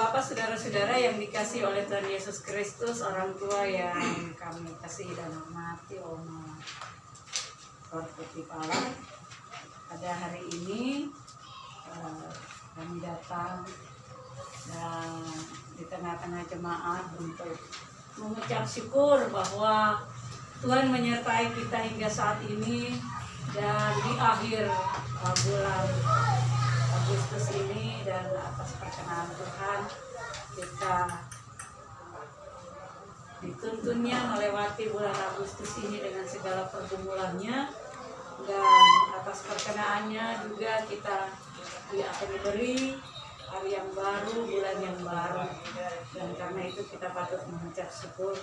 Bapak, saudara-saudara yang dikasihi oleh Tuhan Yesus Kristus, orang tua yang kami kasihi dan hormati, Oma Putih Palang. Pada hari ini kami datang dan di tengah-tengah jemaat untuk mengucap syukur bahwa Tuhan menyertai kita hingga saat ini, dan di akhir bulan Agustus ini, dan atas perkenan Tuhan kita dituntunnya melewati bulan Agustus ini dengan segala pergumulannya, dan atas perkenaannya juga kita akan diberi hari yang baru, bulan yang baru, dan karena itu kita patut mengucap syukur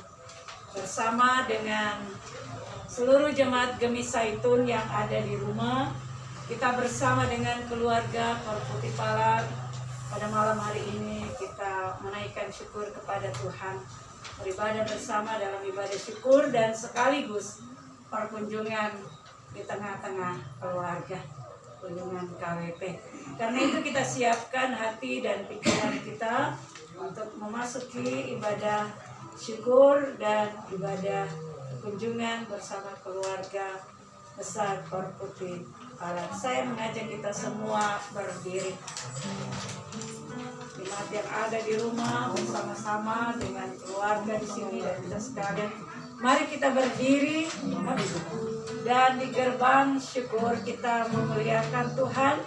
bersama dengan seluruh jemaat Gemis Zaitun yang ada di rumah. Kita bersama dengan keluarga Putih Palang pada malam hari ini kita menaikkan syukur kepada Tuhan, beribadah bersama dalam ibadah syukur dan sekaligus perkunjungan di tengah-tengah keluarga, kunjungan KWP. Karena itu kita siapkan hati dan pikiran kita untuk memasuki ibadah syukur dan ibadah kunjungan bersama keluarga besar Putih Palang. Saya mengajak kita semua berdiri. Jemaat yang ada di rumah bersama-sama dengan keluarga di sini dan kita sekalian, mari kita berdiri dan di gerbang syukur kita memuliakan Tuhan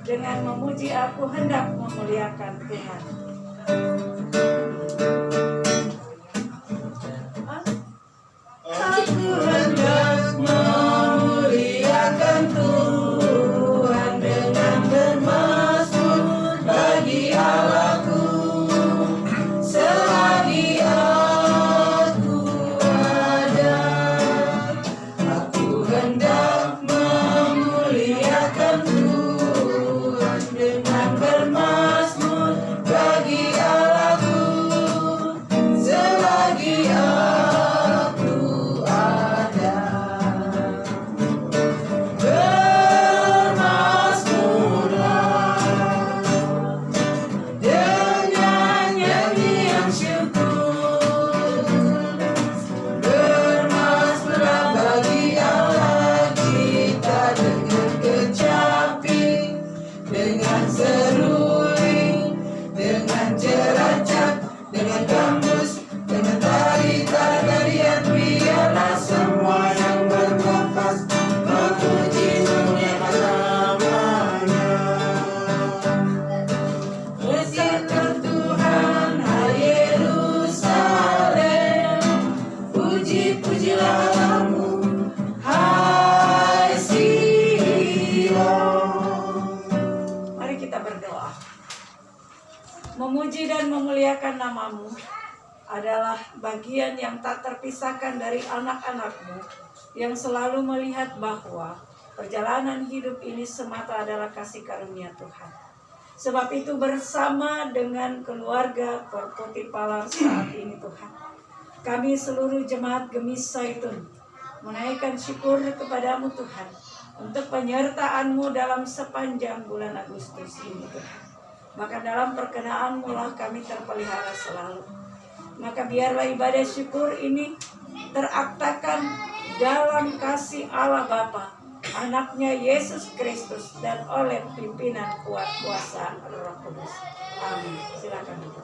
dengan memuji Aku hendak memuliakan Tuhan. Aku hendak memuliakan Tuhan dengan bermazmur bagi Allahku, selagi aku ada. Aku hendak memuliakan Tuhan dengan bermazmur bagi Allahku, selagi aku ada. Bermazmurlah dengan nyanyian syukur, bermazmurlah bagi Allah kita dengan kecapi, dengan seruling, dengan ceracak, dengan gambus, dengan tarian, biarlah semua yang bernafas memuji memuliakan namanya. Pujilah Tuhan, hai Yerusalem, puji-pujilah Allahmu, hai Sion. Mari kita berdoa. Memuji dan memuliakan nama-Mu adalah bagian yang tak terpisahkan dari anak-anak-Mu yang selalu melihat bahwa perjalanan hidup ini semata adalah kasih karunia Tuhan. Sebab itu bersama dengan keluarga Putih Palang saat ini Tuhan, kami seluruh jemaat Gemis Zaitun menaikkan syukur kepadamu Tuhan untuk penyertaan-Mu dalam sepanjang bulan Agustus ini Tuhan. Maka dalam perkenaanmu lah kami terpelihara selalu. Maka biarlah ibadah syukur ini teraktakan dalam kasih Allah Bapa, Anaknya Yesus Kristus, dan oleh pimpinan kuat kuasa Roh Kudus. Amin. Silakan duduk.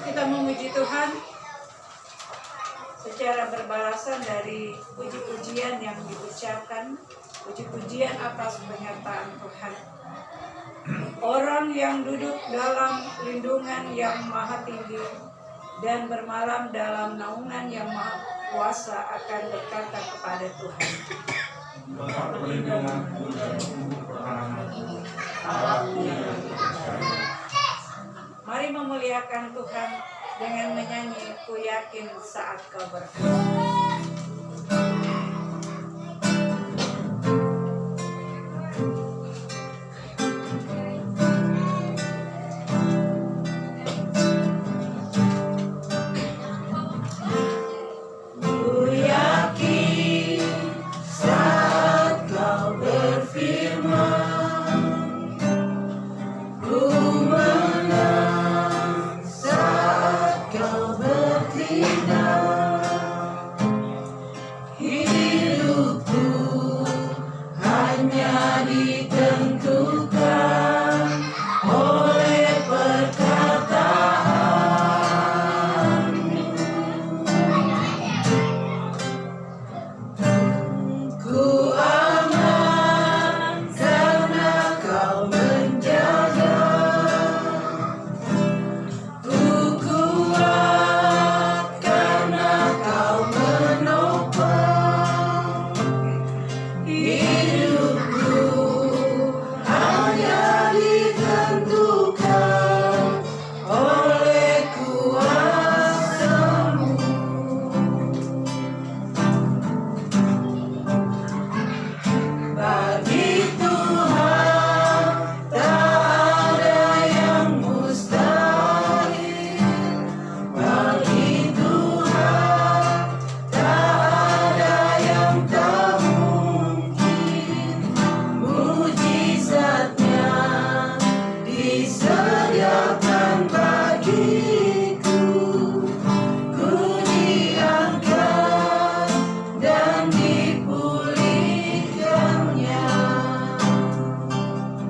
Kita memuji Tuhan secara berbalasan dari puji-pujian yang diucapkan, puji-pujian atas penyertaan Tuhan. Orang yang duduk dalam lindungan yang maha tinggi dan bermalam dalam naungan yang maha kuasa akan berkata kepada Tuhan, mari memuliakan Tuhan dengan menyanyi Ku Yakin Saat Kau Berkata. Ku menang saat kau bertindak. Hidupku hanya ditentukan oleh perkataan. Ku aman karena kau menjaga. Ku kuat karena kau menopang. Hidupku hanya ditentukan oleh kuasa-Mu. Bagi Tuhan tak ada yang mustahil. Bagi Tuhan tak ada yang tak mungkin. Mujizatnya disediakan bagiku. Ku diangkat dan dipulihkannya.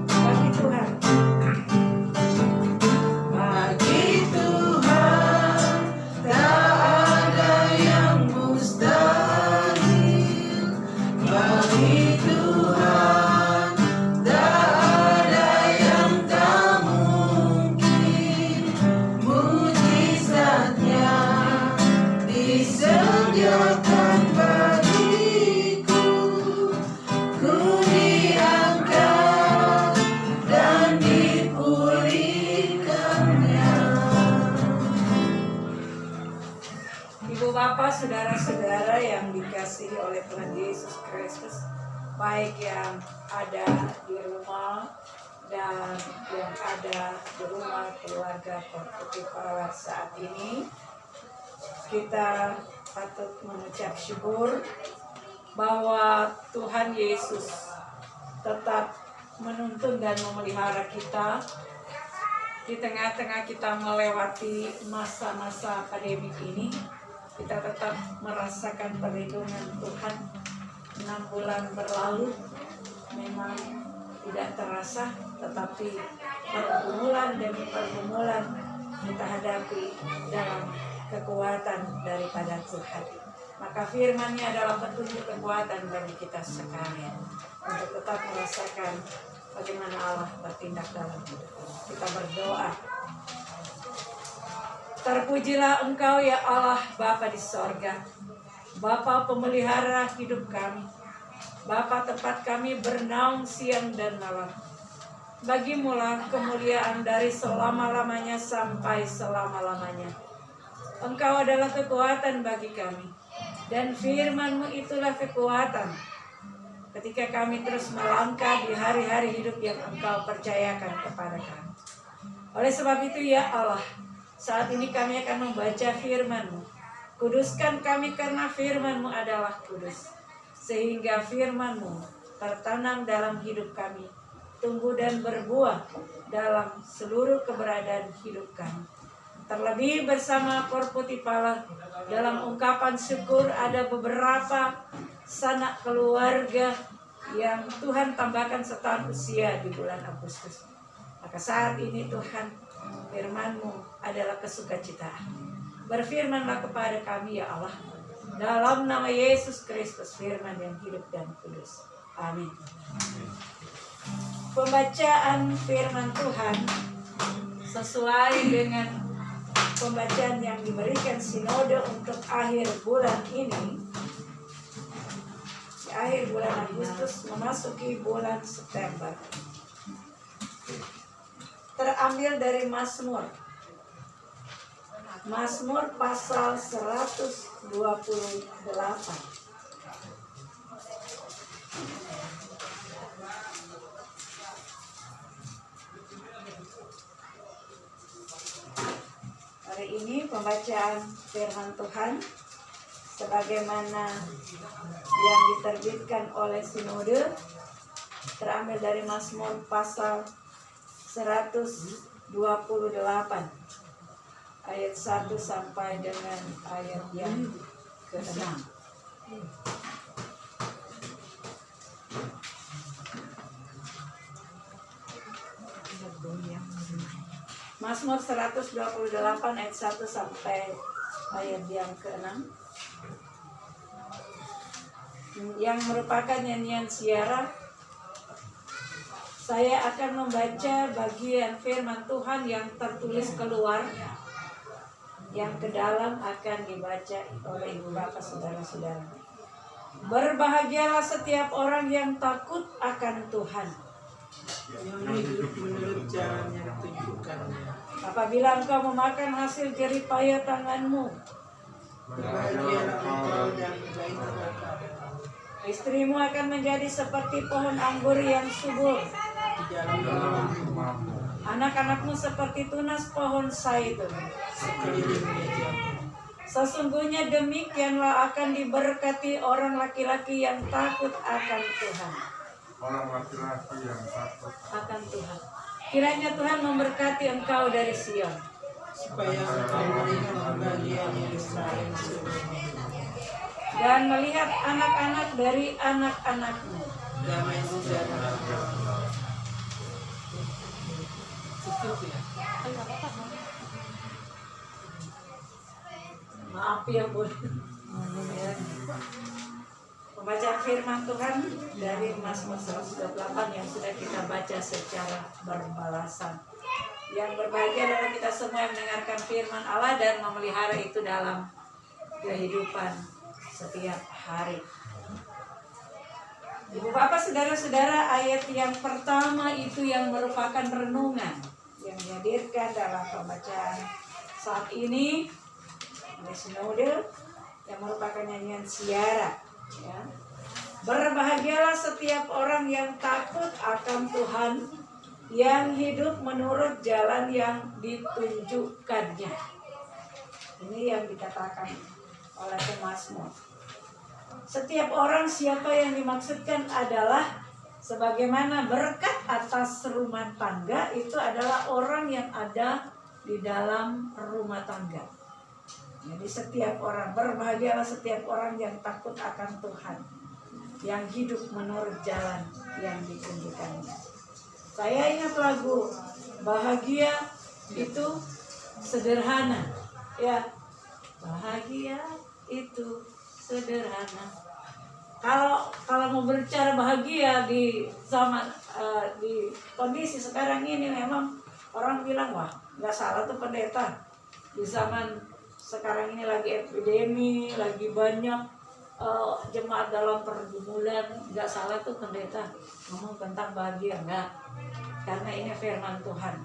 Bagi Tuhan. Bagi Tuhan tak ada yang mustahil. Bagi Tuhan tak ada yang tak mungkin. Mujizatnya disediakan bagiku. Ku diangkat dan dipulihkannya. Ibu bapak, saudara-saudara yang dikasihi oleh Tuhan Yesus Kristus, baik yang ada di rumah dan yang ada di rumah keluarga Putih Power saat ini, kita patut mengucap syukur bahwa Tuhan Yesus tetap menuntun dan memelihara kita di tengah-tengah kita melewati masa-masa pandemik ini. Kita tetap merasakan perlindungan Tuhan. 6 bulan berlalu memang tidak terasa, tetapi pergumulan demi pergumulan kita hadapi dalam kekuatan daripada Tuhan. Maka firman-Nya adalah petunjuk kekuatan bagi kita sekalian untuk tetap merasakan bagaimana Allah bertindak dalam hidup. Kita berdoa. Terpujilah Engkau ya Allah Bapa di sorga, Bapa pemelihara hidup kami, Bapa tempat kami bernaung siang dan malam. Bagimulah kemuliaan dari selama-lamanya sampai selama-lamanya. Engkau adalah kekuatan bagi kami, dan firman-Mu itulah kekuatan ketika kami terus melangkah di hari-hari hidup yang Engkau percayakan kepada kami. Oleh sebab itu ya Allah, saat ini kami akan membaca firman-Mu. Kuduskan kami karena firman-Mu adalah kudus, sehingga firman-Mu tertanam dalam hidup kami, tumbuh dan berbuah dalam seluruh keberadaan hidup kami. Terlebih bersama Kor Putih Power, dalam ungkapan syukur ada beberapa sanak keluarga yang Tuhan tambahkan setahun usia di bulan Agustus. Maka saat ini Tuhan, firman-Mu adalah kesukacitaan. Berfirmanlah kepada kami ya Allah, dalam nama Yesus Kristus, firman yang hidup dan kudus. Amin. Pembacaan firman Tuhan sesuai dengan pembacaan yang diberikan sinode untuk akhir bulan ini, di akhir bulan Agustus memasuki bulan September. Terambil dari Mazmur pasal 128. Hari ini pembacaan firman Tuhan sebagaimana yang diterbitkan oleh sinode terambil dari Mazmur pasal 128 ayat 1 sampai dengan ayat yang ke-6. Mazmur 128 ayat 1 sampai ayat yang ke-6, yang merupakan nyanyian siara. Saya akan membaca bagian firman Tuhan yang tertulis keluar, yang ke dalam akan dibaca oleh ibu bapak saudara-saudara. Berbahagialah setiap orang yang takut akan Tuhan, yang hidup menurut jalan yang tunjukkannya. apabila engkau memakan hasil jerih payah tanganmu. Berbahagialah engkau dan baik hati. Istrimu akan menjadi seperti pohon anggur yang subur, Di dalam rumah anak-anakmu seperti tunas pohon zaitun. sekeliling meja. Sesungguhnya demikianlah akan diberkati orang laki-laki yang takut akan Tuhan. Orang laki-laki yang takut Akan Tuhan. Kiranya Tuhan memberkati engkau dari Sion, Supaya engkau melihat bagian Yerusalem seluruhnya. dan melihat anak-anak dari anak-anakmu. Damai sejahtera. Cukup ya. Maaf ya Bun. Pembacaan firman Tuhan dari Mazmur 128 yang sudah kita baca secara berbalasan. Yang berbahagia adalah kita semua yang mendengarkan firman Allah dan memelihara itu dalam kehidupan setiap hari. Ibu bapak saudara-saudara, ayat yang pertama itu yang merupakan renungan yang dihadirkan dalam pembacaan saat ini oleh sinode yang merupakan nyanyian siara, ya. Berbahagialah setiap orang yang takut akan Tuhan, yang hidup menurut jalan yang ditunjukkannya. Ini yang dikatakan oleh pemazmur. Setiap orang, siapa yang dimaksudkan adalah sebagaimana berkat atas rumah tangga itu adalah orang yang ada di dalam rumah tangga. Jadi setiap orang, berbahagialah setiap orang yang takut akan Tuhan, yang hidup menurut jalan yang ditunjukkannya. Saya ingat lagu bahagia itu sederhana, ya. Bahagia itu sederhana. Kalau mau berbicara bahagia di zaman di kondisi sekarang ini, memang orang bilang wah nggak salah tuh pendeta. Di zaman sekarang ini lagi epidemi, lagi banyak jemaat dalam pergumulan, nggak salah tuh pendeta ngomong tentang bahagia, enggak. Karena ini firman Tuhan.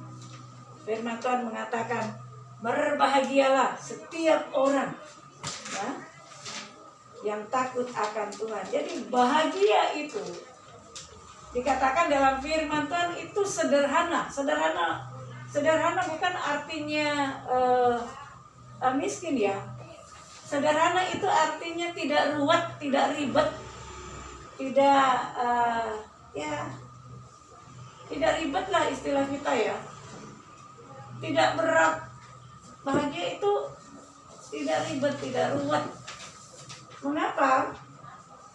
Firman Tuhan mengatakan berbahagialah setiap orang, ya, yang takut akan Tuhan. Jadi bahagia itu dikatakan dalam firman Tuhan itu sederhana. Sederhana bukan artinya miskin, ya. Sederhana itu artinya tidak ruwet, tidak ribet, tidak tidak ribet lah istilah kita, ya. Tidak berat. Bahagia itu tidak ribet, tidak ruwet. Mengapa?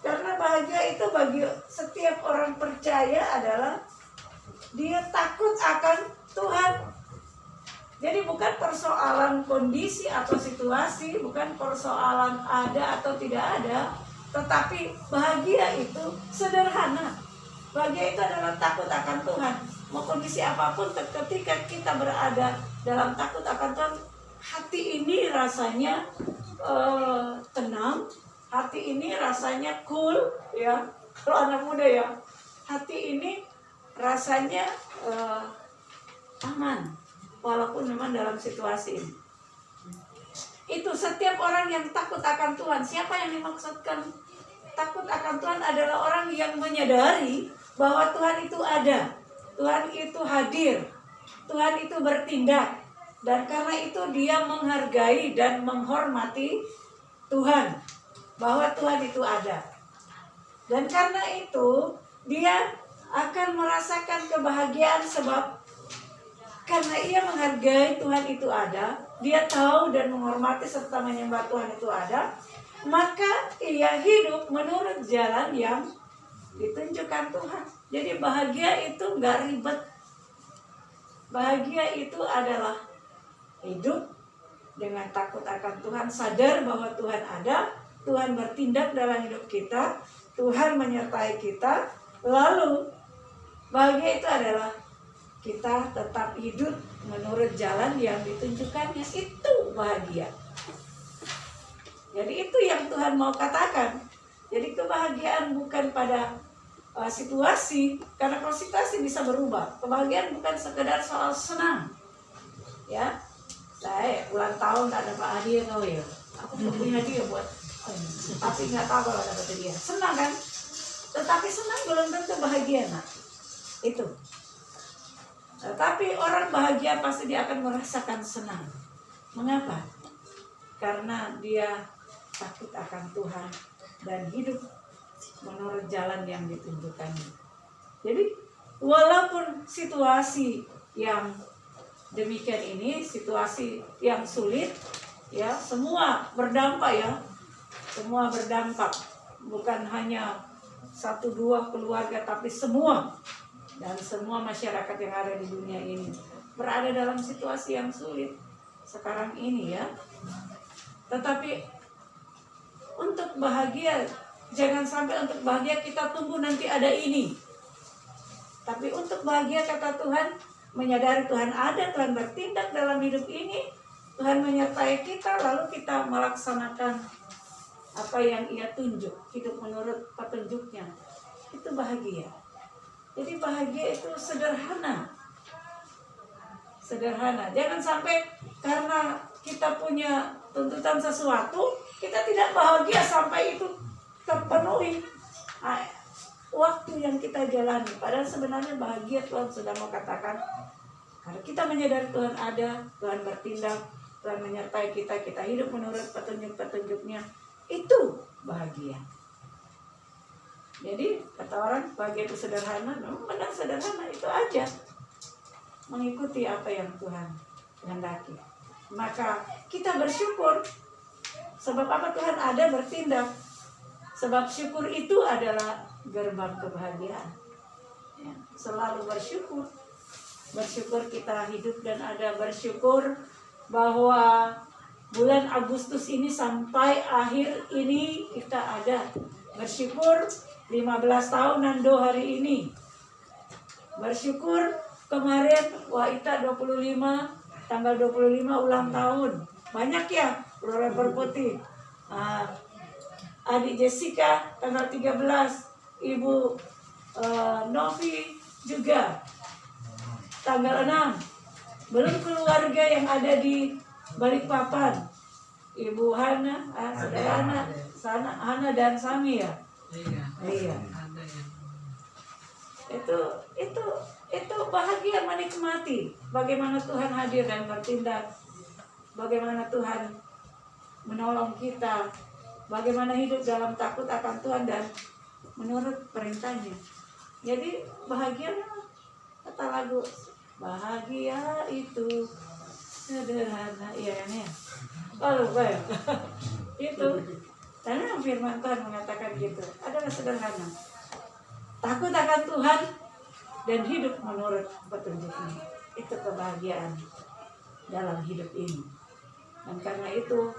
Karena bahagia itu bagi setiap orang percaya adalah dia takut akan Tuhan. Jadi bukan persoalan kondisi atau situasi, bukan persoalan ada atau tidak ada, tetapi bahagia itu sederhana. Bahagia itu adalah takut akan Tuhan. Mau kondisi apapun, ketika kita berada dalam takut akan Tuhan, hati ini rasanya tenang, hati ini rasanya cool, ya. Kalau anak muda, ya, hati ini rasanya aman, walaupun memang dalam situasi ini. Itu setiap orang yang takut akan Tuhan. Siapa yang dimaksudkan takut akan Tuhan adalah orang yang menyadari bahwa Tuhan itu ada, Tuhan itu hadir, Tuhan itu bertindak, dan karena itu dia menghargai dan menghormati Tuhan, bahwa Tuhan itu ada. Dan karena itu dia akan merasakan kebahagiaan sebab karena ia menghargai Tuhan itu ada, dia tahu dan menghormati serta menyembah Tuhan itu ada, maka ia hidup menurut jalan yang ditunjukkan Tuhan. Jadi bahagia itu nggak ribet. Bahagia itu adalah hidup dengan takut akan Tuhan, sadar bahwa Tuhan ada, Tuhan bertindak dalam hidup kita, Tuhan menyertai kita. Lalu bahagia itu adalah kita tetap hidup menurut jalan yang ditunjukkannya. Itu bahagia. Jadi itu yang Tuhan mau katakan. Jadi kebahagiaan bukan pada situasi, karena kalau situasi bisa berubah. Kebahagiaan bukan sekedar soal senang. Ya, saya ulang tahun ada Pak hadiah kau ya. Aku mau punya hadiah buat, tapi nggak tahu kalau dapat hadiah. Senang kan? Tetapi senang belum tentu bahagia, nak. Itu. Tetapi orang bahagia pasti dia akan merasakan senang. Mengapa? Karena dia takut akan Tuhan dan hidup menurut jalan yang ditunjukkannya. Jadi walaupun situasi yang demikian ini, situasi yang sulit, ya semua berdampak ya, semua berdampak, bukan hanya 1-2 keluarga, tapi semua dan semua masyarakat yang ada di dunia ini berada dalam situasi yang sulit sekarang ini ya. Tetapi untuk bahagia, jangan sampai untuk bahagia kita tunggu nanti ada ini. Tapi untuk bahagia kata Tuhan, menyadari Tuhan ada, Tuhan bertindak dalam hidup ini, Tuhan menyertai kita, lalu kita melaksanakan apa yang Ia tunjuk, hidup menurut petunjuknya. Itu bahagia. Jadi bahagia itu sederhana. Sederhana. Jangan sampai karena kita punya tuntutan sesuatu, kita tidak bahagia sampai itu terpenuhi. Waktu yang kita jalani, padahal sebenarnya bahagia Tuhan sudah mau katakan, karena kita menyadari Tuhan ada, Tuhan bertindak, Tuhan menyertai kita, kita hidup menurut petunjuk-petunjuknya, itu bahagia. Jadi kata orang bahagia itu sederhana, memang benar sederhana, itu aja, mengikuti apa yang Tuhan kehendaki. Maka kita bersyukur, sebab apa? Tuhan ada, bertindak. Sebab syukur itu adalah gerbang kebahagiaan. Ya, selalu bersyukur. Bersyukur kita hidup dan ada, bersyukur bahwa bulan Agustus ini sampai akhir ini kita ada. Bersyukur 15 tahun Nando hari ini. Bersyukur kemarin Waita 25, tanggal 25 ulang tahun. Banyak ya, Rapper Putih. Adik Jessica tanggal 13, Ibu Novi juga tanggal 6. Belum keluarga yang ada di Balikpapan, Ibu Hana, saudara Hana dan Sami ya. Iya. Itu bahagia, menikmati bagaimana Tuhan hadir dan bertindak, bagaimana Tuhan menolong kita, bagaimana hidup dalam takut akan Tuhan dan menurut perintahnya. Jadi bahagia, kata lagu, bahagia itu sederhana, iya ya. Oh lupa ya. Itu karena firman Tuhan mengatakan gitu, adalah sederhana, takut akan Tuhan dan hidup menurut petunjuknya. Itu kebahagiaan dalam hidup ini. Dan karena itu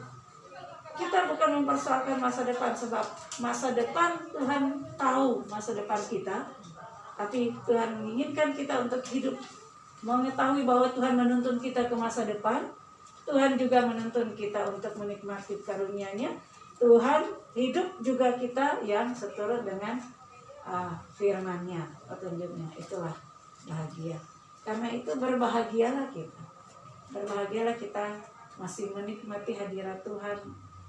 kita bukan mempersoalkan masa depan, sebab masa depan Tuhan tahu masa depan kita, tapi Tuhan menginginkan kita untuk hidup mengetahui bahwa Tuhan menuntun kita ke masa depan. Tuhan juga menuntun kita untuk menikmati karunia-Nya. Tuhan hidup juga kita yang seturut dengan firman-Nya, petunjuk-Nya. Itulah bahagia. Karena itu berbahagialah kita. Berbahagialah kita masih menikmati hadirat Tuhan.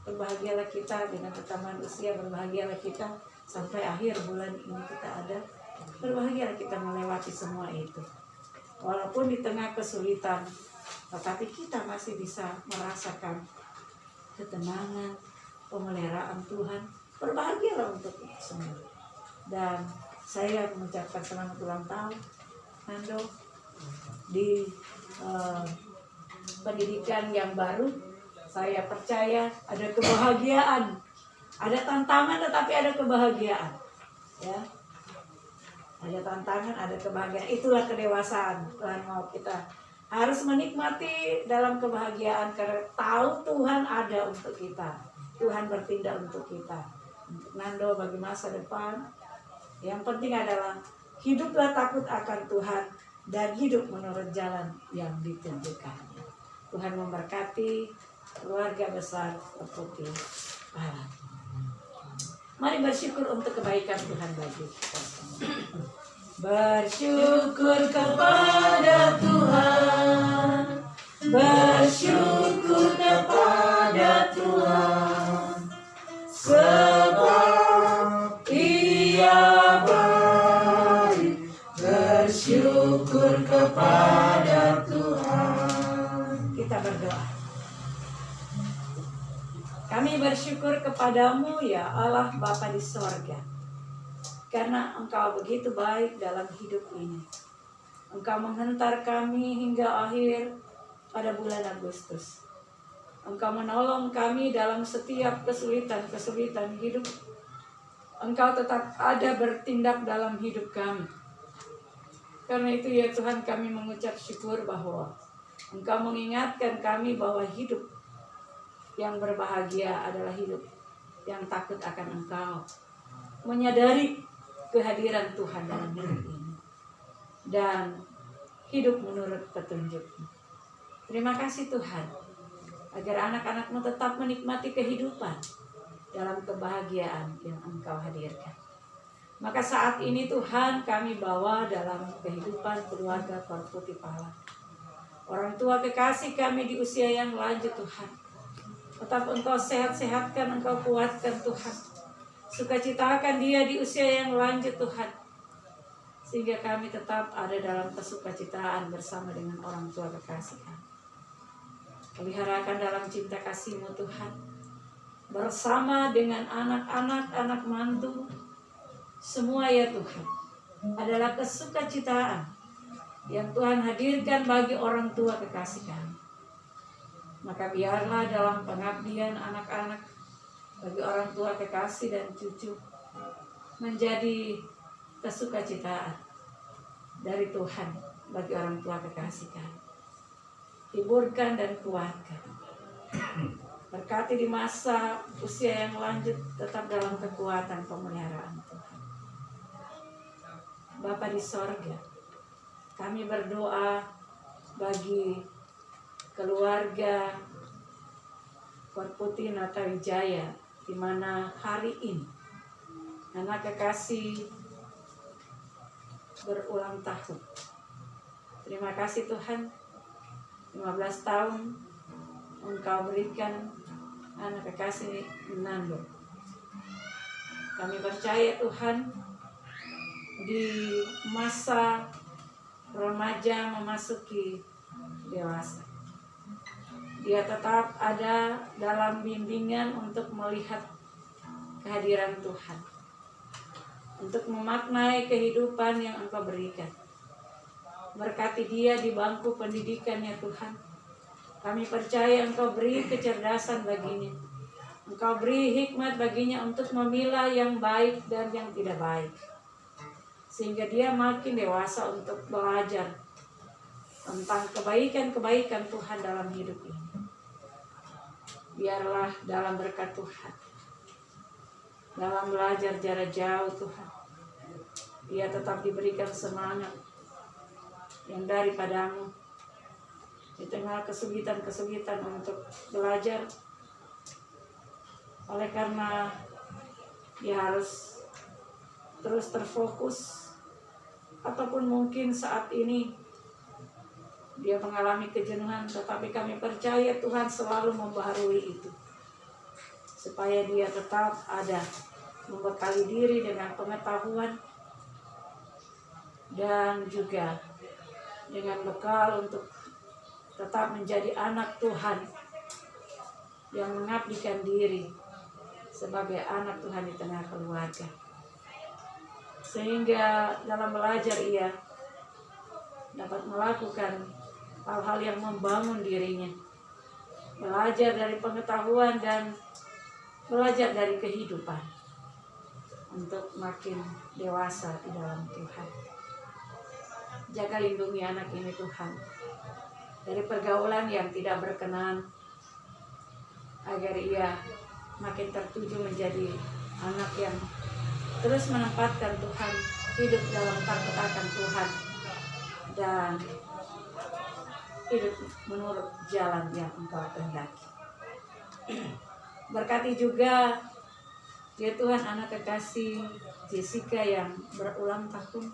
Berbahagialah kita dengan pertambahan usia. Berbahagialah kita sampai akhir bulan ini kita ada. Berbahagialah kita melewati semua itu. Walaupun di tengah kesulitan, tetapi kita masih bisa merasakan ketenangan, pemeliharaan Tuhan. Berbahagialah untuk itu semua. Dan saya mengucapkan selamat ulang tahun Nando di eh, pendidikan yang baru, saya percaya ada kebahagiaan, ada tantangan tetapi ada kebahagiaan, ya. Ada tantangan, ada kebahagiaan. Itulah kedewasaan. Tuhan mau kita harus menikmati dalam kebahagiaan karena tahu Tuhan ada untuk kita. Tuhan bertindak untuk kita. Untuk Nando bagi masa depan. Yang penting adalah hiduplah takut akan Tuhan dan hidup menurut jalan yang ditunjukkan. Tuhan memberkati keluarga besar Putih Pala. Mari bersyukur untuk kebaikan Tuhan bagi kita. Bersyukur kepada Tuhan, bersyukur kepada Tuhan, sebab Ia baik. Bersyukur kepada Tuhan. Kita berdoa. Kami bersyukur kepadamu ya Allah Bapa di sorga. Karena Engkau begitu baik dalam hidup ini. Engkau menghentar kami hingga akhir pada bulan Agustus. Engkau menolong kami dalam setiap kesulitan-kesulitan hidup. Engkau tetap ada bertindak dalam hidup kami. Karena itu ya Tuhan kami mengucap syukur bahwa Engkau mengingatkan kami bahwa hidup yang berbahagia adalah hidup yang takut akan Engkau, menyadari kehadiran Tuhan dalam hidup ini, dan hidup menurut petunjuk-Mu. Terima kasih Tuhan, agar anak-anak-Mu tetap menikmati kehidupan dalam kebahagiaan yang Engkau hadirkan. Maka saat ini Tuhan kami bawa dalam kehidupan keluarga Putih Pala. Orang tua kekasih kami di usia yang lanjut Tuhan. Tetap Engkau sehat-sehatkan, Engkau kuatkan Tuhan. Sukacitakan dia di usia yang lanjut Tuhan. Sehingga kami tetap ada dalam kesukacitaan bersama dengan orang tua kekasih kami. Peliharakan dalam cinta kasih-Mu Tuhan. Bersama dengan anak-anak, anak mantu. Semua ya Tuhan. Adalah kesukacitaan yang Tuhan hadirkan bagi orang tua kekasih kami. Maka biarlah dalam pengabdian anak-anak bagi orang tua kekasih dan cucu menjadi kesukacitaan dari Tuhan bagi orang tua kekasih kami. Hiburkan dan kuatkan. Berkati di masa usia yang lanjut tetap dalam kekuatan pemeliharaan Tuhan. Bapa di sorga, kami berdoa bagi keluarga Putih Natawijaya, di mana hari ini anak kekasih berulang tahun. Terima kasih Tuhan, 15 tahun Engkau berikan anak kekasih Nando. Kami percaya Tuhan, di masa remaja memasuki dewasa, dia tetap ada dalam bimbingan untuk melihat kehadiran Tuhan, untuk memaknai kehidupan yang Engkau berikan. Berkati dia di bangku pendidikannya Tuhan. Kami percaya Engkau beri kecerdasan baginya. Engkau beri hikmat baginya untuk memilah yang baik dan yang tidak baik. Sehingga dia makin dewasa untuk belajar tentang kebaikan-kebaikan Tuhan dalam hidup ini. Biarlah dalam berkat Tuhan, dalam belajar jarak jauh Tuhan, dia tetap diberikan semangat yang daripadamu di tengah kesulitan-kesulitan untuk belajar. Oleh karena dia harus terus terfokus, ataupun mungkin saat ini dia mengalami kejenuhan, tetapi kami percaya Tuhan selalu membaharui itu, supaya dia tetap ada, membekali diri dengan pengetahuan dan juga dengan bekal untuk tetap menjadi anak Tuhan yang mengabdikan diri sebagai anak Tuhan di tengah keluarga. Sehingga dalam belajar ia dapat melakukan hal-hal yang membangun dirinya, belajar dari pengetahuan dan belajar dari kehidupan untuk makin dewasa di dalam Tuhan. Jaga lindungi anak ini Tuhan dari pergaulan yang tidak berkenan, agar ia makin tertuju menjadi anak yang terus menempatkan Tuhan, hidup dalam takut akan Tuhan, dan hidup menurut jalan yang Engkau kehendaki. Berkati juga ya Tuhan anak kekasih Jessica yang berulang tahun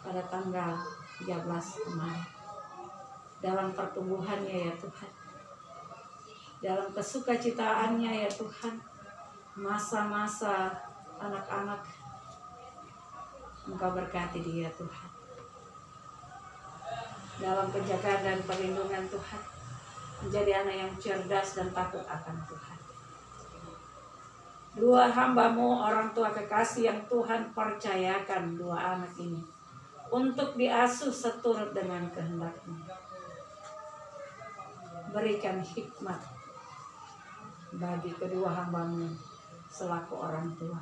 pada tanggal 13 kemarin. Dalam pertumbuhannya ya Tuhan, dalam kesukacitaannya ya Tuhan, masa-masa anak-anak Engkau berkati dia Tuhan. Dalam penjagaan dan perlindungan Tuhan, menjadi anak yang cerdas dan takut akan Tuhan. Dua hamba-Mu orang tua kekasih yang Tuhan percayakan dua anak ini untuk diasuh seturut dengan kehendak-Mu. Berikan hikmat bagi kedua hamba-Mu selaku orang tua,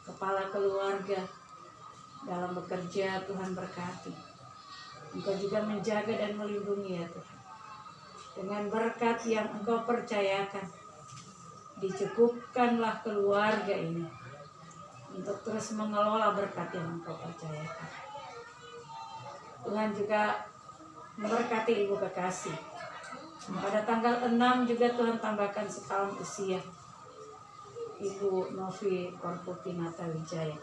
kepala keluarga, dalam bekerja Tuhan berkati. Engkau juga menjaga dan melindungi ya Tuhan. Dengan berkat yang Engkau percayakan, dicukupkanlah keluarga ini untuk terus mengelola berkat yang Engkau percayakan. Tuhan juga memberkati ibu kekasih. Pada tanggal 6 juga Tuhan tambahkan setahun usia Ibu Novi Korputinata Wijaya.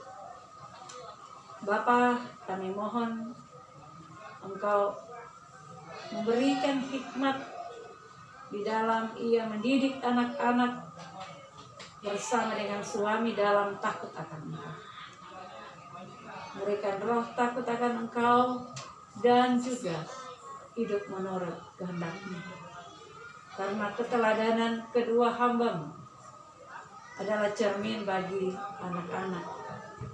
Bapa, kami mohon Engkau memberikan hikmat di dalam ia mendidik anak-anak bersama dengan suami dalam takut akan Engkau. Berikan roh takut akan Engkau dan juga hidup menurut kehendak-Mu. Karena keteladanan kedua hamba-Mu adalah cermin bagi anak-anak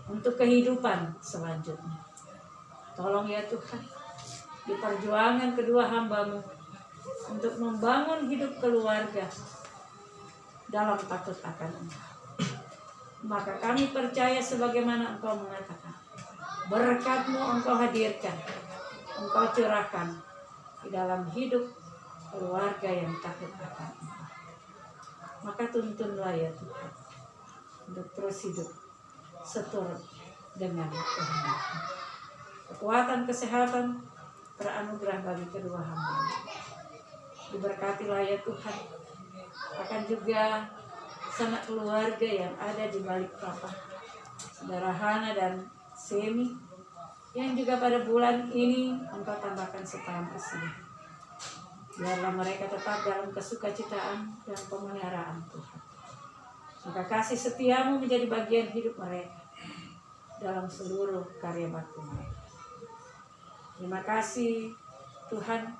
untuk kehidupan selanjutnya. Tolong ya Tuhan, di perjuangan kedua hamba-Mu untuk membangun hidup keluarga dalam takut akan Engkau. Maka kami percaya sebagaimana Engkau mengatakan, berkat-Mu Engkau hadirkan, Engkau curahkan di dalam hidup keluarga yang takut akan Engkau. Maka tuntunlah ya Tuhan untuk terus hidup seturut dengan kehendak-Mu. Kekuatan, kesehatan teranugerah bagi kedua hamba. Diberkatilah ya Tuhan. Akan juga sanak keluarga yang ada di balik papan, saudara Hana dan Semi, yang juga pada bulan ini Engkau tambahkan setahun usia. Biarlah mereka tetap dalam kesukacitaan dan pemeliharaan Tuhan. Maka kasih setia-Mu menjadi bagian hidup mereka dalam seluruh karya bakti mereka. Terima kasih Tuhan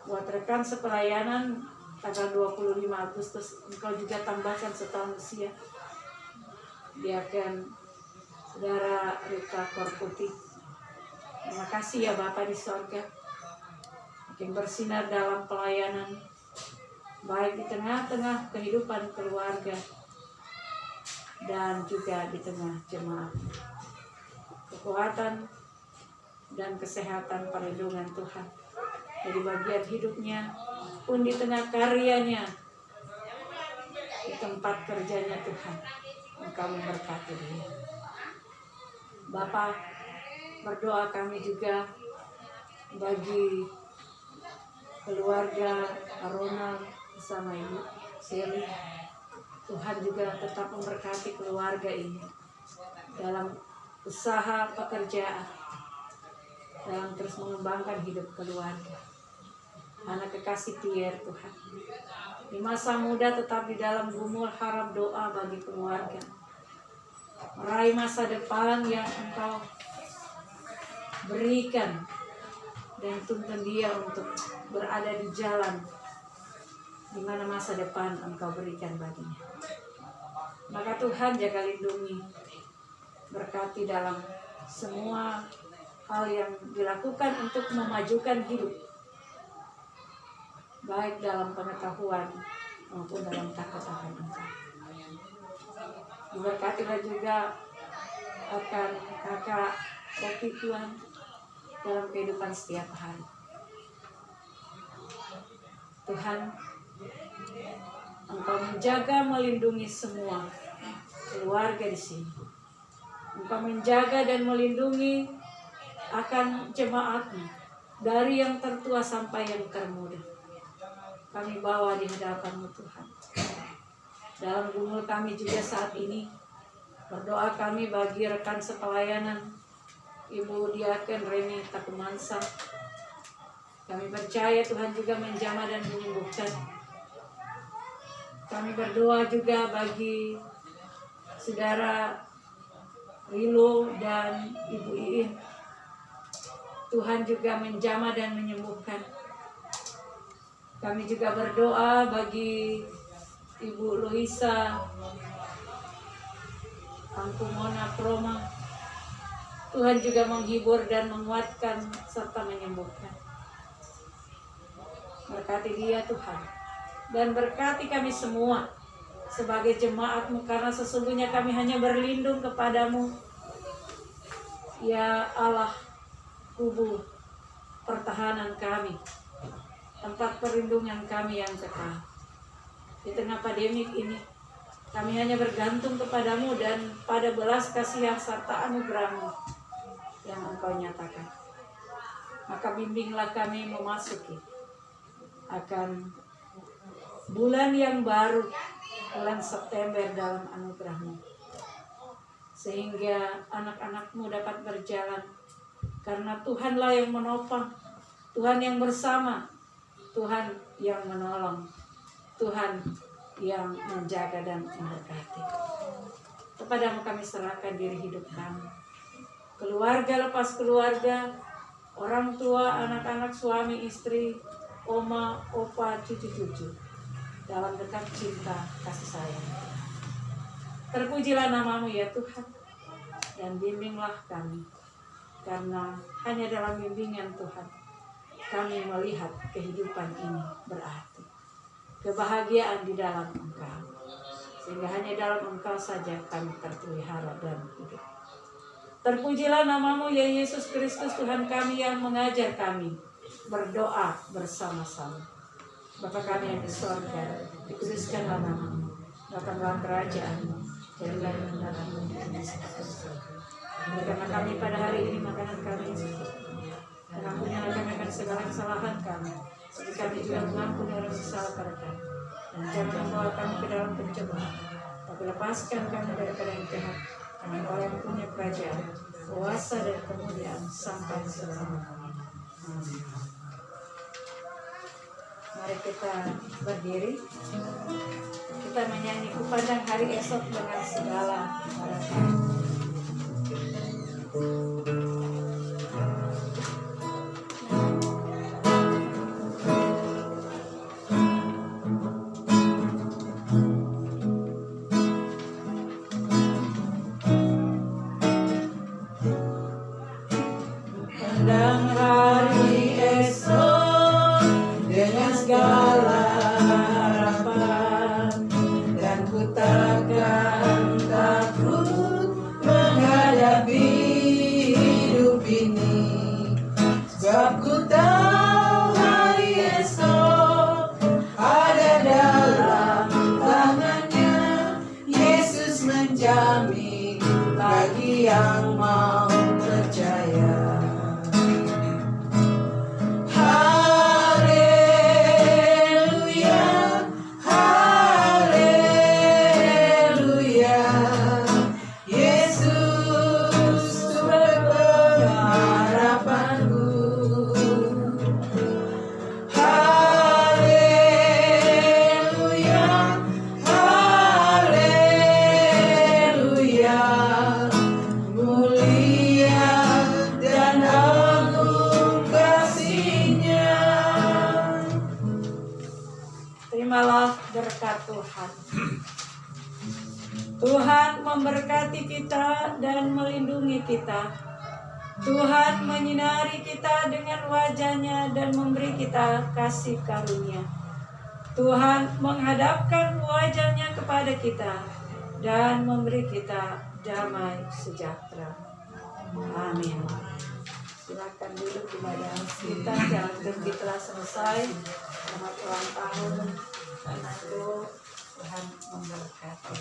buat rekan sepelayanan tanggal 25 Agustus Engkau juga tambahkan setahun usia. Diaken Saudara Rika Korputi. Terima kasih ya Bapa di sorga, makin bersinar dalam pelayanan, baik di tengah-tengah kehidupan keluarga dan juga di tengah jemaat. Kekuatan dan kesehatan perlindungan Tuhan jadi bagian hidupnya pun di tengah karyanya, di tempat kerjanya Tuhan Engkau memberkati dia. Bapa, berdoa kami juga bagi keluarga Ronald bersama Ibu Seli. Tuhan juga tetap memberkati keluarga ini dalam usaha pekerjaan, dalam terus mengembangkan hidup keluarga. Anak kekasih Pierre Tuhan, di masa muda tetap di dalam gumul harap doa bagi keluarga, meraih masa depan yang Engkau berikan, dan tuntun dia untuk berada di jalan di mana masa depan Engkau berikan baginya. Maka Tuhan jaga lindungi, berkati dalam semua hal yang dilakukan untuk memajukan hidup baik dalam pengetahuan maupun dalam takut akan Engkau. Diberkatilah juga akan kakak Kopi Tuhan dalam kehidupan setiap hari. Tuhan, Engkau menjaga melindungi semua keluarga di sini. Engkau menjaga dan melindungi akan jemaat-Mu dari yang tertua sampai yang termuda. Kami bawa di hadapan-Mu Tuhan. Dalam gumul kami juga saat ini, berdoa kami bagi rekan sepelayanan Ibu Diaken Reni Takumansa. Kami percaya Tuhan juga menjamah dan menyembuhkan. Kami berdoa juga bagi saudara Rilo dan Ibu Iin. Tuhan juga menjamah dan menyembuhkan. Kami juga berdoa bagi Ibu Luisa Angkumona Proma. Tuhan juga menghibur dan menguatkan serta menyembuhkan. Berkati dia Tuhan, dan berkati kami semua sebagai jemaat-Mu, karena sesungguhnya kami hanya berlindung kepadamu, ya Allah, kubu pertahanan kami, tempat perlindungan kami yang kekal. Di tengah pandemik ini, kami hanya bergantung kepadamu dan pada belas kasihan serta anugerah-Mu yang Engkau nyatakan. Maka bimbinglah kami memasuki akan bulan yang baru, bulan September dalam anugerah-Mu, sehingga anak-anak-Mu dapat berjalan, karena Tuhanlah yang menopang, Tuhan yang bersama, Tuhan yang menolong, Tuhan yang menjaga dan memberkati. Kepadamu kami serahkan diri hidup kami, keluarga lepas keluarga, orang tua, anak-anak, suami, istri, oma, opa, cucu-cucu, dalam dekat cinta kasih sayang. Terpujilah nama-Mu ya Tuhan, dan bimbinglah kami, karena hanya dalam bimbingan Tuhan kami melihat kehidupan ini berarti, kebahagiaan di dalam Engkau, sehingga hanya dalam Engkau saja kami terpelihara dan hidup. Terpujilah nama-Mu ya Yesus Kristus, Tuhan kami yang mengajar kami berdoa bersama-sama. Bapa kami yang di sorga, dikuduskanlah nama-Mu, datanglah kerajaan-Mu, jadilah kehendak-Mu di bumi seperti di surga. Berikanlah kami pada hari ini makanan kami yang secukupnya, dan ampunilah kami akan segala kesalahan kami, seperti kami juga mengampuni orang yang bersalah pada kami. Dan jangan membawa kami ke dalam pencobaan, tapi lepaskan kami daripada yang jahat, karena Engkau yang punya kerajaan, kuasa dan kemuliaan sampai selama-lamanya. Amin. Mari kita berdiri, kita menyanyi Kupandang Hari Esok dengan segala harapan. Kupandang hari esok dengan segala harapan, dan ku takkan takut menghadapi hidup ini, sebab ku tahu hari esok ada dalam tangannya. Yesus menjamin bagi yang mau percaya. Terimalah berkat Tuhan. Tuhan memberkati kita dan melindungi kita. Tuhan menyinari kita dengan wajah-Nya dan memberi kita kasih karunia. Tuhan menghadapkan wajahnya kepada kita dan memberi kita damai sejahtera. Amin. Silakan duduk kepada kita, jalan kerja telah selesai. Selamat ulang tahun anakku, Tuhan memberkati.